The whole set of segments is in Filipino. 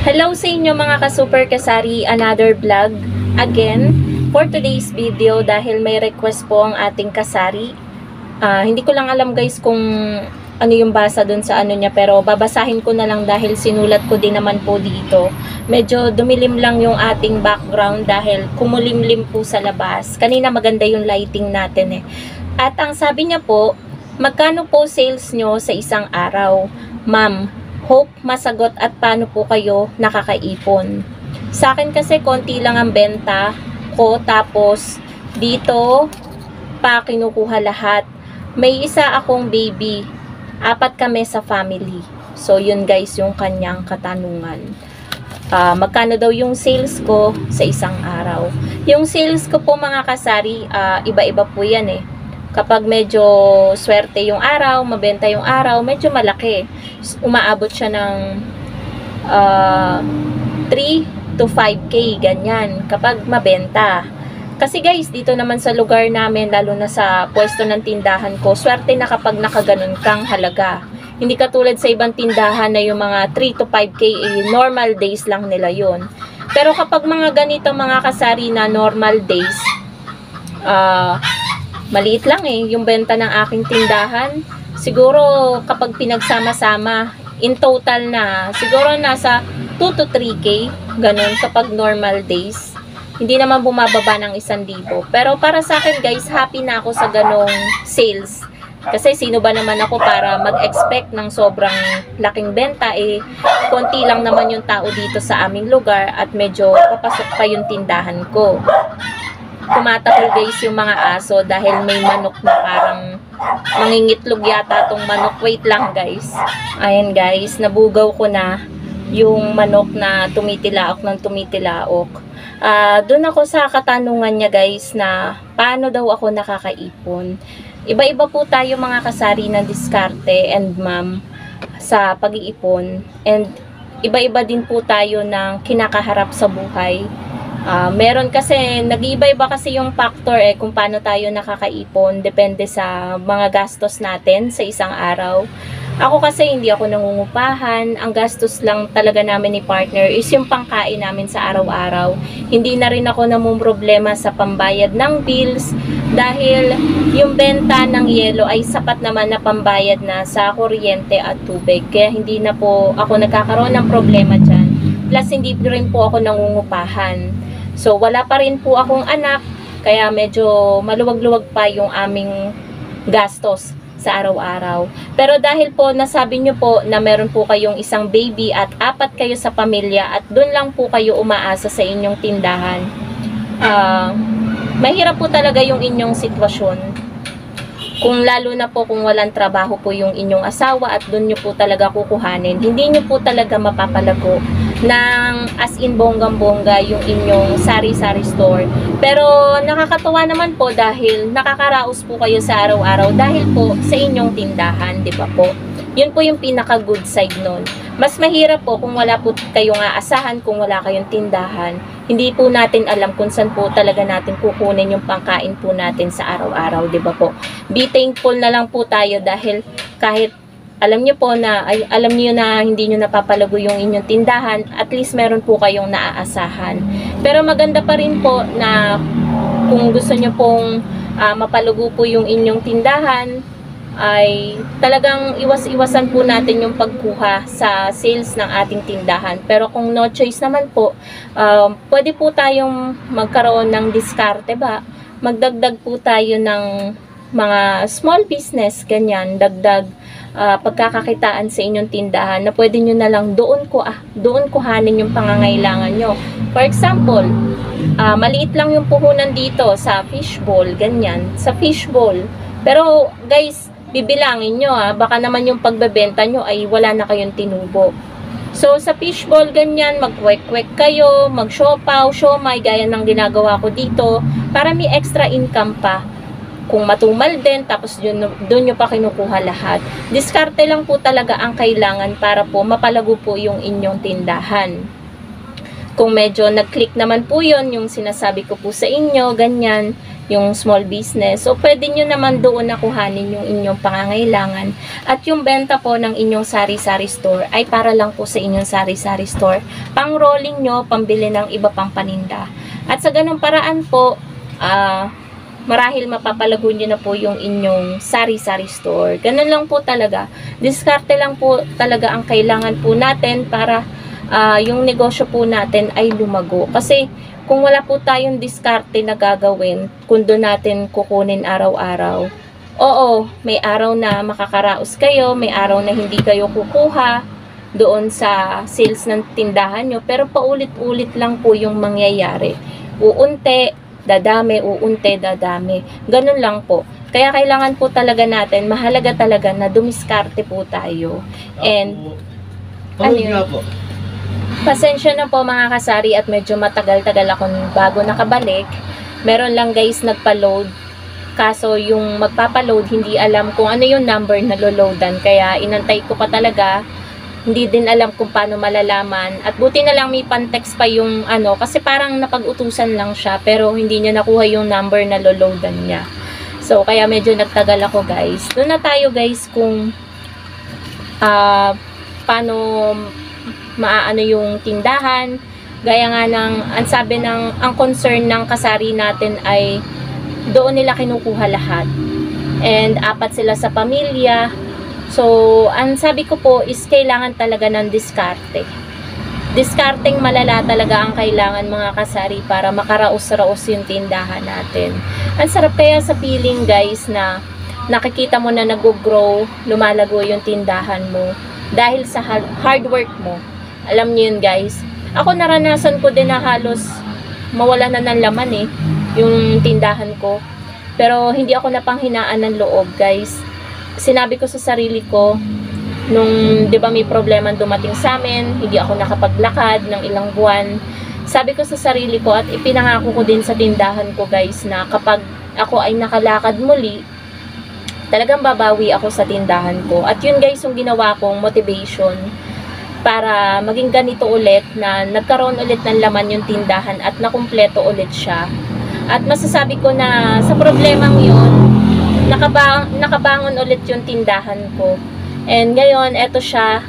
Hello sa inyo mga ka-super kasari, another vlog again for today's video dahil may request po ang ating kasari. Hindi ko lang alam guys kung ano yung basa dun sa ano niya, pero babasahin ko na lang dahil sinulat ko din naman po dito. Medyo dumilim lang yung ating background dahil kumulimlim po sa labas. Kanina maganda yung lighting natin eh. At ang sabi niya po, magkano po sales nyo sa isang araw? Ma'am, hope masagot at paano po kayo nakakaipon. Sa akin kasi konti lang ang benta ko, tapos dito pa kinukuha lahat. May isa akong baby, 4 kami sa family. So yun guys yung kanyang katanungan. Magkano daw yung sales ko sa isang araw? Yung sales ko po mga kasari, iba-iba po yan eh. Kapag medyo swerte yung araw, mabenta yung araw, medyo malaki. Umaabot siya ng 3 to 5K, ganyan, kapag mabenta. Kasi guys, dito naman sa lugar namin, lalo na sa pwesto ng tindahan ko, swerte na kapag nakaganon kang halaga. Hindi katulad sa ibang tindahan na yung mga 3 to 5K, normal days lang nila yun. Pero kapag mga ganito mga kasari na normal days, maliit lang eh, yung benta ng aking tindahan. Siguro kapag pinagsama-sama, in total na, siguro nasa 2 to 3K, ganun kapag normal days. Hindi naman bumababa ng 1,000. Pero para sa akin guys, happy na ako sa ganong sales. Kasi sino ba naman ako para mag-expect ng sobrang laking benta eh, konti lang naman yung tao dito sa aming lugar at medyo papasok pa yung tindahan ko. Tumatakol guys yung mga aso dahil may manok na parang mangingitlog yata tong manok. Wait lang guys. Ayan guys, nabugaw ko na yung manok na tumitilaok ng tumitilaok. Doon ako sa katanungan niya guys na paano daw ako nakakaipon. Iba-iba po tayo mga kasari ng diskarte and ma'am sa pag-iipon. And iba-iba din po tayo ng kinakaharap sa buhay. Meron kasi, nag-iiba-iba kasi yung factor eh kung paano tayo nakakaipon. Depende sa mga gastos natin sa isang araw. Ako kasi hindi ako nangungupahan. Ang gastos lang talaga namin ni partner is yung pangkain namin sa araw-araw. Hindi na rin ako namumroblema sa pambayad ng bills dahil yung benta ng yelo ay sapat naman na pambayad na sa kuryente at tubig. Kaya hindi na po ako nagkakaroon ng problema dyan. Plus hindi rin po ako nangungupahan. So wala pa rin po akong anak, kaya medyo maluwag-luwag pa yung aming gastos sa araw-araw. Pero dahil po nasabi nyo po na meron po kayong isang baby at 4 kayo sa pamilya at dun lang po kayo umaasa sa inyong tindahan, mahirap po talaga yung inyong sitwasyon. Kung lalo na po kung walang trabaho po yung inyong asawa at dun nyo po talaga kukuhanin, hindi nyo po talaga mapapalago ng as in bonggang-bongga yung inyong sari-sari store. Pero nakakatuwa naman po dahil nakakaraos po kayo sa araw-araw dahil po sa inyong tindahan, di ba po? Yun po yung pinaka good side nun. Mas mahirap po kung wala po kayong aasahan, kung wala kayong tindahan. Hindi po natin alam kung saan po talaga natin kukunin yung pangkain po natin sa araw-araw, di ba po? Be thankful na lang po tayo dahil kahit alam niyo po na, alam niyo na hindi niyo napapalago yung inyong tindahan, at least meron po kayong naaasahan. Pero maganda pa rin po na kung gusto niyo pong mapalago po yung inyong tindahan, ay talagang iwas-iwasan po natin yung pagkuha sa sales ng ating tindahan. Pero kung no choice naman po, pwede po tayong magkaroon ng diskarte ba? Magdagdag po tayo ng mga small business, ganyan, dagdag pagkakakitaan sa inyong tindahan na pwede nyo na lang doon kuhanin yung pangangailangan nyo. For example, maliit lang yung puhunan dito sa fishbowl, ganyan, sa fishbowl. Pero guys, bibilangin nyo baka naman yung pagbebenta nyo ay wala na kayong tinubo. So sa fishbowl ganyan, magkwek-kwek kayo, magsiopaw, siomay, gaya ng ginagawa ko dito para may extra income pa. Kung matumal din, tapos doon nyo pa kinukuha lahat. Diskarte lang po talaga ang kailangan para po mapalago po yung inyong tindahan. Kung medyo nag-click naman po yun, yung sinasabi ko po sa inyo, ganyan, yung small business. So, pwede nyo naman doon nakuhanin yung inyong pangangailangan. At yung benta po ng inyong sari-sari store ay para lang po sa inyong sari-sari store. Pang rolling nyo, pambili ng iba pang paninda. At sa ganung paraan po, marahil mapapalago nyo na po yung inyong sari-sari store. Ganun lang po talaga. Diskarte lang po talaga ang kailangan po natin para yung negosyo po natin ay lumago. Kasi kung wala po tayong diskarte na gagawin, kung doon natin kukunin araw-araw, oo, may araw na makakaraos kayo, may araw na hindi kayo kukuha doon sa sales ng tindahan nyo, pero paulit-ulit lang po yung mangyayari. Uunti, dadami, uunti, dadami. Ganun lang po. Kaya kailangan po talaga natin, mahalaga talaga na dumiskarte po tayo. And, ano yun? Pasensya na po mga kasari at medyo matagal-tagal akong bago nakabalik. Meron lang guys nagpa-load. Kaso yung magpapa-load hindi alam kung ano yung number na lo-loadan. Kaya inantay ko pa talaga. Hindi din alam kung paano malalaman. At buti na lang may pan-text pa yung ano. Kasi parang napag-utusan lang siya. Pero hindi niya nakuha yung number na lo-loadan niya. So kaya medyo nagtagal ako guys. Doon na tayo guys kung paano maaano yung tindahan, gaya nga ng, ang sabi ng, ang concern ng kasari natin ay doon nila kinukuha lahat. And 4 sila sa pamilya. So, ang sabi ko po is kailangan talaga ng diskarte. Diskarteng malala talaga ang kailangan mga kasari para makaraos-raos yung tindahan natin. Ang sarap kaya sa feeling guys na nakikita mo na nag-grow, lumalago yung tindahan mo dahil sa hard work mo. Alam niyo yun guys. Ako naranasan ko din na halos mawala na ng laman yung tindahan ko. Pero hindi ako napanghinaan ng loob guys. Sinabi ko sa sarili ko, nung 'di ba may problema dumating sa amin, hindi ako nakapaglakad ng ilang buwan. Sabi ko sa sarili ko at ipinangako ko din sa tindahan ko guys na kapag ako ay nakalakad muli, talagang babawi ako sa tindahan ko. At yun guys yung ginawa kong motivation para maging ganito ulit na nagkaroon ulit ng laman yung tindahan at nakumpleto ulit siya. At masasabi ko na sa problemang yun, nakabangon ulit yung tindahan ko. And ngayon, eto siya,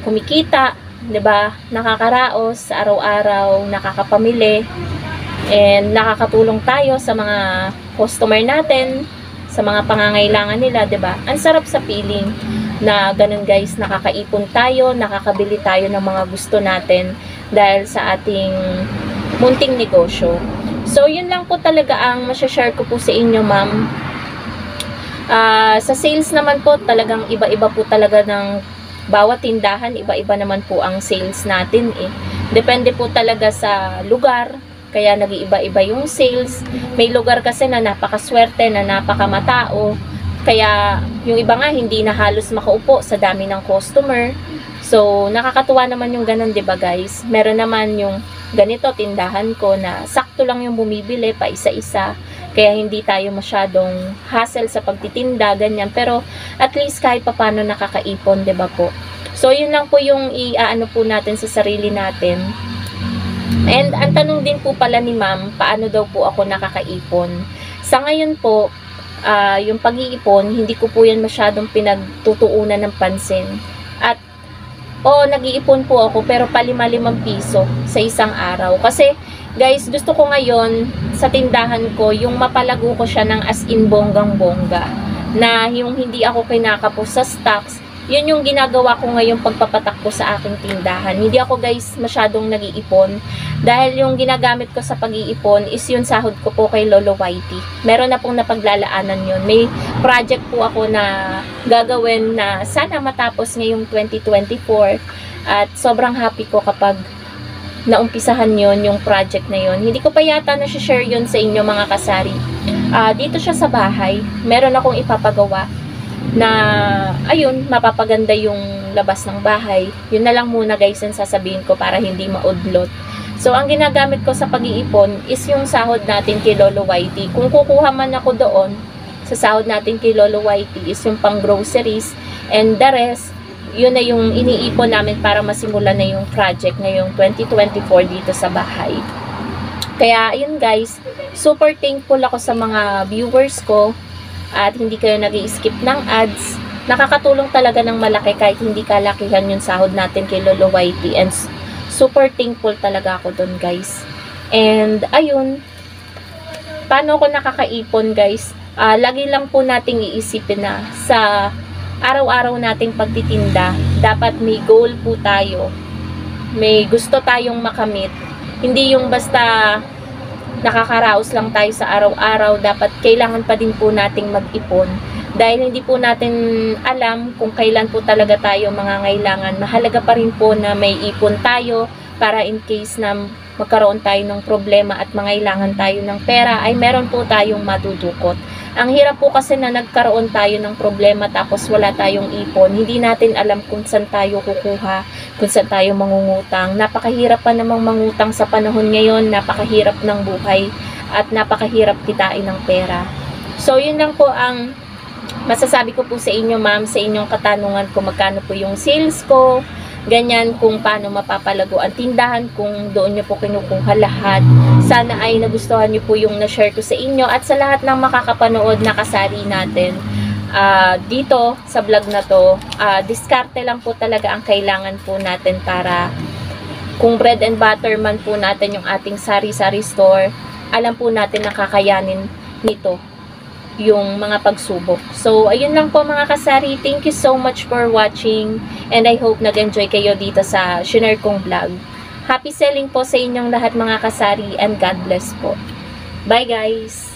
kumikita, 'di ba? Nakakaraos sa araw-araw, nakakapamili, and nakakatulong tayo sa mga customer natin, sa mga pangangailangan nila, 'di ba? Ang sarap sa feeling na ganun guys, nakakaipon tayo, nakakabili tayo ng mga gusto natin dahil sa ating munting negosyo. So, yun lang po talaga ang masashare ko po sa inyo, ma'am. Sa sales naman po, talagang iba-iba po talaga ng bawat tindahan, iba-iba naman po ang sales natin Depende po talaga sa lugar, kaya nag-iiba-iba yung sales. May lugar kasi na napakaswerte, na napakamatao. Kaya yung iba nga hindi na halos makaupo sa dami ng customer. So nakakatuwa naman yung ganun, 'di ba guys? Meron naman yung ganito tindahan ko na sakto lang yung bumibili pa isa-isa. Kaya hindi tayo masyadong hassle sa pagtitinda ganyan, pero at least kahit papaano nakakaipon, 'di ba po? So yun lang po yung iaano po natin sa sarili natin. And ang tanong din po pala ni ma'am, paano daw po ako nakakaipon? Sa ngayon po, yung pag-iipon, hindi ko po yan masyadong pinagtutuunan ng pansin. At, nag-iipon po ako, pero pa-5 piso sa isang araw. Kasi, guys, gusto ko ngayon, sa tindahan ko, yung mapalago ko siya ng as in bonggang-bongga. Na yung hindi ako kinakapos sa stocks, yun yung ginagawa ko ngayong pagpapatak ko sa aking tindahan. Hindi ako guys masyadong nag-iipon. Dahil yung ginagamit ko sa pag-iipon is yung sahod ko po kay Lolo Whitey. Meron na pong napaglalaanan yun. May project po ako na gagawin na sana matapos ngayong 2024. At sobrang happy ko kapag naumpisahan yon yung project na yon. Hindi ko pa yata na-share yun sa inyo mga kasari. Dito siya sa bahay. Meron akong ipapagawa na ayun, mapapaganda yung labas ng bahay. Yun na lang muna guys ang sasabihin ko para hindi maudlot. So ang ginagamit ko sa pag-iipon is yung sahod natin kay Lolo Whitey. Kung kukuha man ako doon sa sahod natin kay Lolo Whitey is yung pang groceries, and the rest yun na yung iniipon namin para masimulan na yung project ngayong 2024 dito sa bahay. Kaya, ayun guys, super thankful ako sa mga viewers ko at hindi kayo nag-i-skip ng ads. Nakakatulong talaga ng malaki kahit hindi kalakihan yung sahod natin kay Lolo Whitey. And super thankful talaga ako dun guys. And, ayun, paano ako nakakaipon guys? Lagi lang po nating iisipin na sa araw-araw nating pagtitinda, dapat may goal po tayo. May gusto tayong makamit. Hindi yung basta nakakaraos lang tayo sa araw-araw, dapat kailangan pa din po nating mag-ipon. Dahil hindi po natin alam kung kailan po talaga tayo mangangailangan. Mahalaga pa rin po na may ipon tayo para in case na magkaroon tayo ng problema at mangailangan tayo ng pera, ay meron po tayong madudukot. Ang hirap po kasi na nagkaroon tayo ng problema tapos wala tayong ipon. Hindi natin alam kung saan tayo kukuha, kung saan tayo mangungutang. Napakahirap pa namang mangutang sa panahon ngayon, napakahirap ng buhay at napakahirap kitain ng pera. So, yun lang po ang masasabi ko po sa inyo, ma'am, sa inyong katanungan kung magkano po yung sales ko, ganyan, kung paano mapapalago ang tindahan, kung doon nyo po kinukuha lahat. Sana ay nagustuhan nyo po yung na-share ko sa inyo at sa lahat ng makakapanood na kasari natin dito sa vlog na to. Diskarte lang po talaga ang kailangan po natin para kung bread and butter man po natin yung ating sari-sari store, alam po natin na kakayanin nito yung mga pagsubok. So, ayun lang po mga kasari. Thank you so much for watching and I hope nag-enjoy kayo dito sa shinare kong vlog. Happy selling po sa inyong lahat mga kasari and God bless po. Bye guys!